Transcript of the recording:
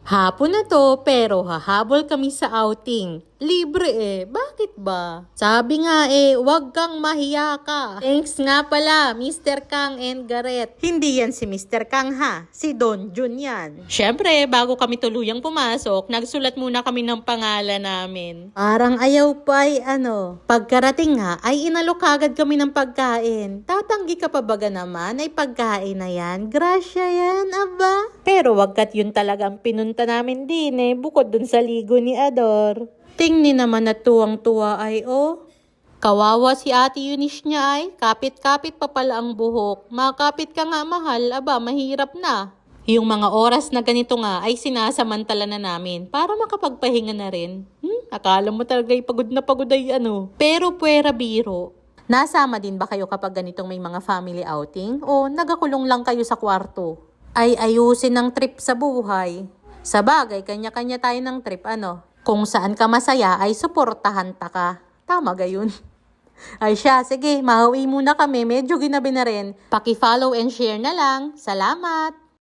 Hapon na to pero hahabol kami sa outing. Libre bakit ba? Sabi nga wag kang mahiya ka. Thanks nga pala, Mr. Kang and Gareth. Hindi yan si Mr. Kang ha, si Don Jun yan. Syempre, bago kami tuluyang pumasok, nagsulat muna kami ng pangalan namin. Parang ayaw pa Pagkarating nga ay inalok agad kami ng pagkain. Tatanggi ka pa baga naman ay pagkain na yan? Grasya yan, aba. Pero wagkat yun talagang pinunta namin din bukod dun sa ligo ni Ador. Tingni naman na tuwang-tuwa ay kawawa si Ate Eunice niya ay, kapit-kapit pa pala ang buhok. Makapit ka nga mahal, aba mahirap na. Yung mga oras na ganito nga ay sinasamantala na namin para makapagpahinga na rin. Akala mo talaga pagod na pagod ay Pero puwera biro. Nasama din ba kayo kapag ganitong may mga family outing? O nagakulong lang kayo sa kwarto? Ay ayusin ang trip sa buhay. Sa bagay, kanya-kanya tayo ng trip Kung saan ka masaya ay suportahan ta ka. Tama gayon. Ay siya, sige, mahawi muna kami. Medyo ginabi na rin. Paki-follow and share na lang. Salamat!